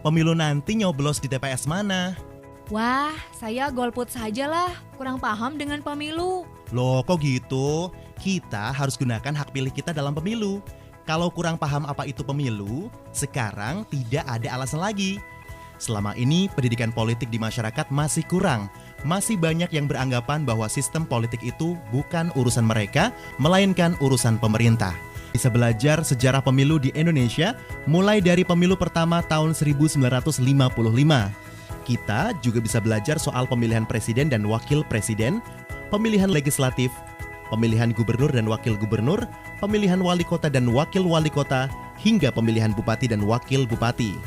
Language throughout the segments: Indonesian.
Pemilu nanti nyoblos di TPS mana? Wah, saya golput sajalah, kurang paham dengan pemilu. Loh kok gitu? Kita harus gunakan hak pilih kita dalam pemilu. Kalau kurang paham apa itu pemilu, sekarang tidak ada alasan lagi. Selama ini pendidikan politik di masyarakat masih kurang. Masih banyak yang beranggapan bahwa sistem politik itu bukan urusan mereka, melainkan urusan pemerintah. Bisa belajar sejarah pemilu di Indonesia mulai dari pemilu pertama tahun 1955. Kita juga bisa belajar soal pemilihan presiden dan wakil presiden, pemilihan legislatif, pemilihan gubernur dan wakil gubernur, pemilihan wali kota dan wakil wali kota, hingga pemilihan bupati dan wakil bupati.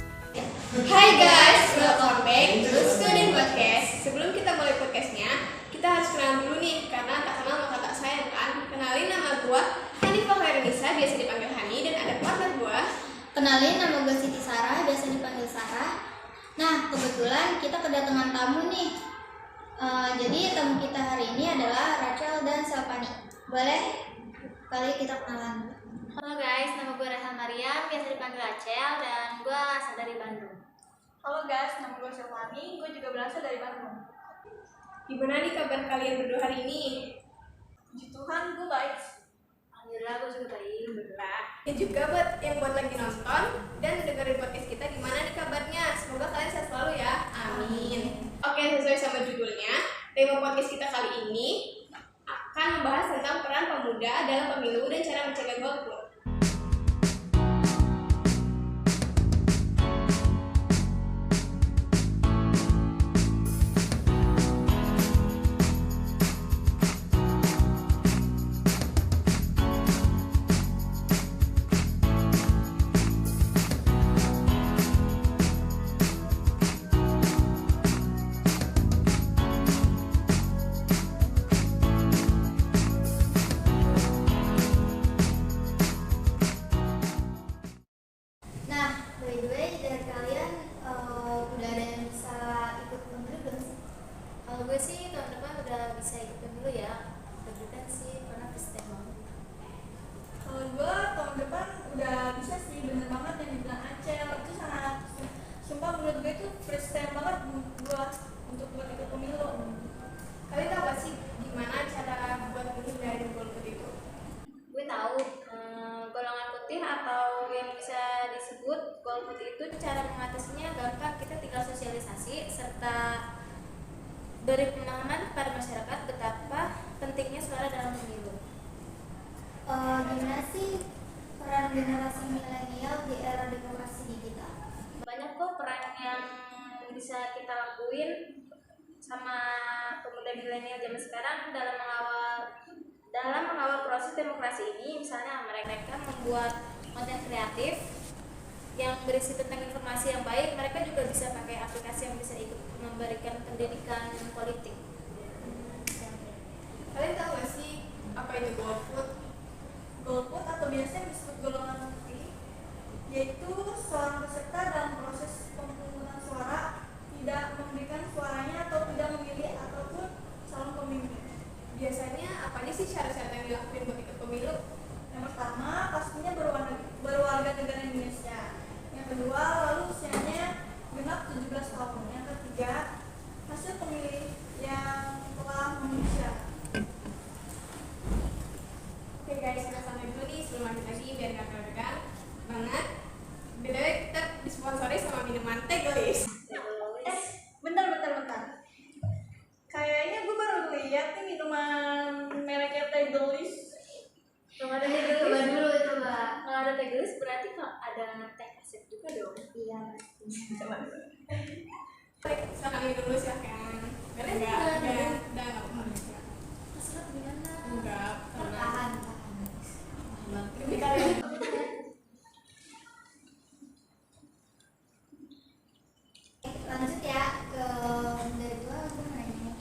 Hai guys, welcome back to Student Podcast. Sebelum kita mulai podcastnya, kita harus kenalan dulu nih, karena tak kenal maka tak sayang kan. Kenalin, nama gua Hanifah Khairunnisa, biasa dipanggil Hani, dan ada partner gua. Kenalin, nama gue Siti Sarah, biasa dipanggil Sarah. Nah, kebetulan kita kedatangan tamu nih. Jadi tamu kita hari ini adalah Rachel dan Selvani. Boleh kali kita kenalan. Halo guys, nama gue Reha Mariam, biasa dipanggil Rachel, dan gue asal dari Bandung. Halo guys, nama gue Selvani, gue juga berasal dari Bandung. Gimana nih kabar kalian berdua hari ini? Puji Tuhan, gue baik. Alhamdulillah, gue juga baik. Alhamdulillah. Dan juga buat lagi nonton dan dengerin podcast kita, gimana nih kabarnya? Semoga kalian sehat selalu ya. Amin. Oke, sesuai sama judulnya, tema podcast kita kali ini akan membahas tentang peran pemuda dalam pemilu dan cara mencegah golput. Nah, by the way, dari kalian udah ada yang bisa ikut pemilu belum sih? Kalau gue sih tahun depan udah bisa ikut pemilu ya. Deg-degan sih, karena first time banget. Kalau gue tahun depan udah bisa sih, bener banget yang dibilang Acel. Itu sangat, sumpah menurut gue itu first time banget gue untuk buat ikut pemilu. Kalian tahu gak sih gimana cara buat menghindari golput itu? Gue tahu, golongan putih atau yang bisa disebut golput itu cara mengatasinya gampang. Kita tinggal sosialisasi serta beri pemahaman pada masyarakat betapa pentingnya suara dalam pemilu. Gimana sih peran generasi milenial di era demokrasi digital? Banyak kok peran yang bisa kita lakuin sama pemuda milenial zaman sekarang dalam mengawal proses demokrasi ini. Misalnya mereka membuat konten kreatif yang berisi tentang informasi yang baik. Mereka juga bisa pakai aplikasi yang bisa ikut memberikan pendidikan politik. Kalian tahu gak sih apa itu golput? Golput atau biasanya disebut golongan putih, yaitu seorang peserta dalam proses pemungutan suara tidak memberikan suaranya atau tidak memilih ataupun calon pemimpin. Biasanya apa aja sih syarat-syarat yang dilakuin buat ikut pemilu? Yang pertama, pastinya berwarga negara Indonesia. Yang kedua, lalu usianya genap 17 tahun. Yang ketiga, hasil pemilih yang telah memenuhi syarat. Oke guys, kita sampai dulu nih sebelum lanjut lagi biar gak terlalu banget. BTW kita disponsori sama minuman Tegelis. Bentar. Kayaknya gue baru lihat nih minuman mereknya Tegelis. Kalau ada teh gelis, Kalau ada teh gelis berarti kalau ada teh kaset juga dong. Iya. Coba. Baik, sekarang ini dulu silahkan. Boleh nggak? Udah nggak apa-apa. Maksudnya gimana? Enggak. Tahan. Ini kalian. Lanjut ya ke dari gue nanya.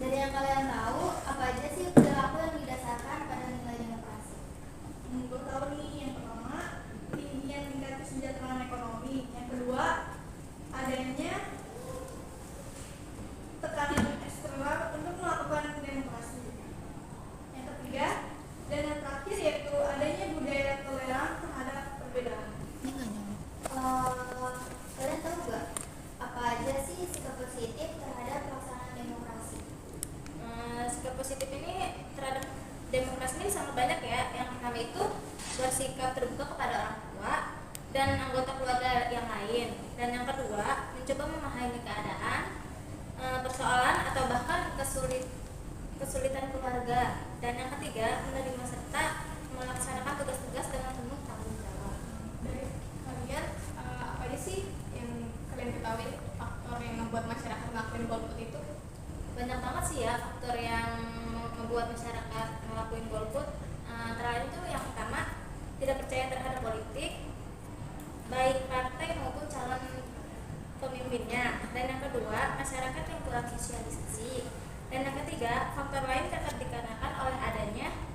Dari yang kalian tahu, apa aja sih perilaku yang didasarkan pada nilai demokrasi? Gue tahu nih, yang pertama tingginya tingkat kesejahteraan ekonomi. Yang kedua, demokrasi ini sangat banyak ya. Yang pertama itu bersikap terbuka kepada orang tua dan anggota keluarga yang lain. Dan yang kedua, mencoba memahami keadaan, persoalan atau bahkan kesulitan keluarga. Dan yang ketiga, menerima serta melaksanakan tugas-tugas dengan penuh tanggung jawab. Dari kalian apa aja sih yang kalian ketahui faktor yang membuat masyarakat ngelakuin golput itu? Banyak banget sih ya faktor yang membuat masyarakat ngelakuin golput. Antara lain itu yang pertama, tidak percaya terhadap politik, baik partai maupun calon pemimpinnya. Dan yang kedua, masyarakat yang kurang sosialisasi. Dan yang ketiga, faktor lain dapat dikarenakan oleh adanya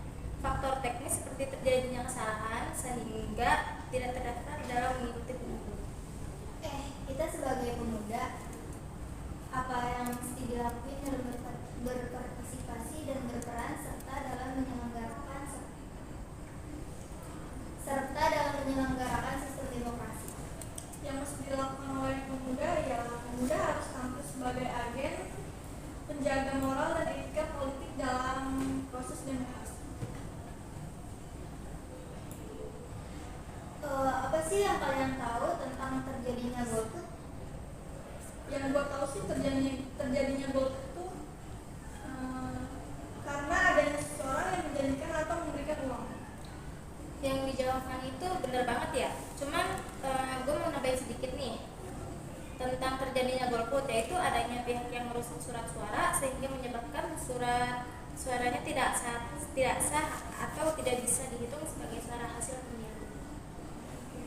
faktor teknis seperti terjadinya kesalahan sehingga tidak terdaftar dalam mengikuti pemilu. Kita sebagai pemuda, apa yang mesti dilakuin dalam berpartisipasi dan berperan serta dalam menyelenggarakan sistem demokrasi. Yang mesti dilakukan oleh pemuda ya pemuda harus tampil sebagai agen penjaga moral dan etika politik dalam proses demokrasi. Apa sih yang kalian tahu tentang terjadinya golput? Yang gue tahu sih terjadinya golput itu karena adanya seseorang yang menjanjikan atau memberikan uang. Yang dijawabkan itu benar banget ya. Cuman gue mau nambahin sedikit nih tentang terjadinya golput, yaitu adanya pihak yang merusak surat suara sehingga menyebabkan suaranya tidak sah atau tidak bisa dihitung sebagai suara hasil pemilu.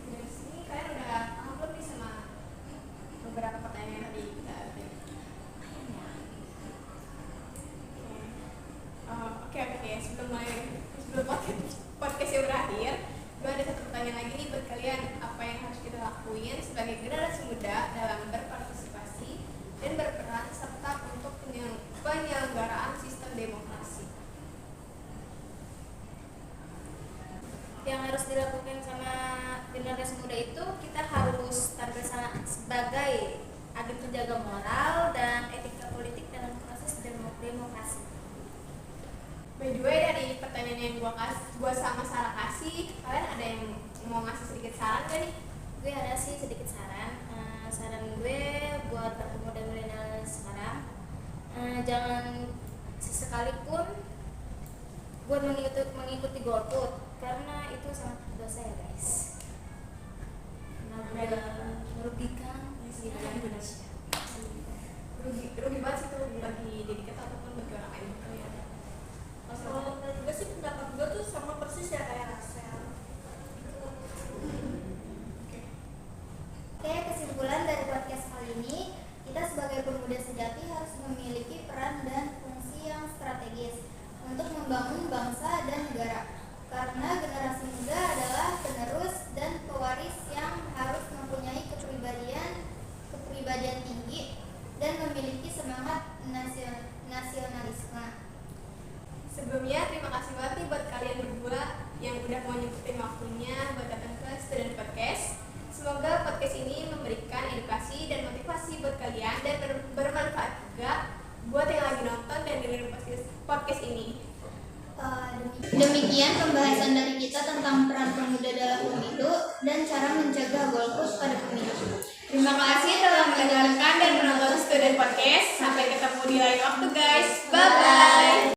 Dari sini kalian udah paham belum nih sama beberapa pertanyaan yang tadi kita tanya? Oke. Sebelum podcastnya berakhir, gue ada satu pertanyaan lagi nih buat kalian. Apa yang harus kita lakuin sebagai generasi muda dalam berpartisipasi dan berperan serta untuk penyelenggaraan sistem demokrasi? Yang harus dilakukan sama generasi muda itu, kita harus tampil sebagai agen penjaga moral dan etika politik dalam proses demokrasi. By the way, dari pertanyaan yang gua sama Sarah kasih, kalian ada yang mau ngasih sedikit saran gak nih? Gue ada sih sedikit saran. Saran gue buat pemuda milenial sekarang, jangan sesekalipun buat mengikuti golput karena itu sangat berdosa ya guys. Karena udah merugikan Indonesia. Rugi banget sih tuh bagi diri kita ataupun bagi orang lain gitu ya. Kalau menurut gue sih pendapat gue tuh sama persis ya kayak Rasel. Oke, kesimpulan dari podcast kali ini, kita sebagai pemuda sejati harus memiliki peran dan fungsi yang strategis untuk membangun bangsa dan negara. Karena generasi muda adalah penerus dan pewaris yang harus mempunyai kepribadian tinggi dan memiliki semangat nasionalisme. Sebelumnya, terima kasih banget nih buat kalian berdua yang udah mau nyempetin waktunya buat datang ke Student Podcast. Semoga podcast ini memberikan edukasi dan motivasi buat kalian dan bermanfaat juga buat yang lagi nonton dan dengerin podcast ini. Demikian pembahasan dari kita tentang peran pemuda dalam pemilu dan cara mencegah golput pada pemilu. Terima kasih telah mendengarkan dan menonton Student Podcast. Sampai ketemu di lain waktu guys. Bye-bye.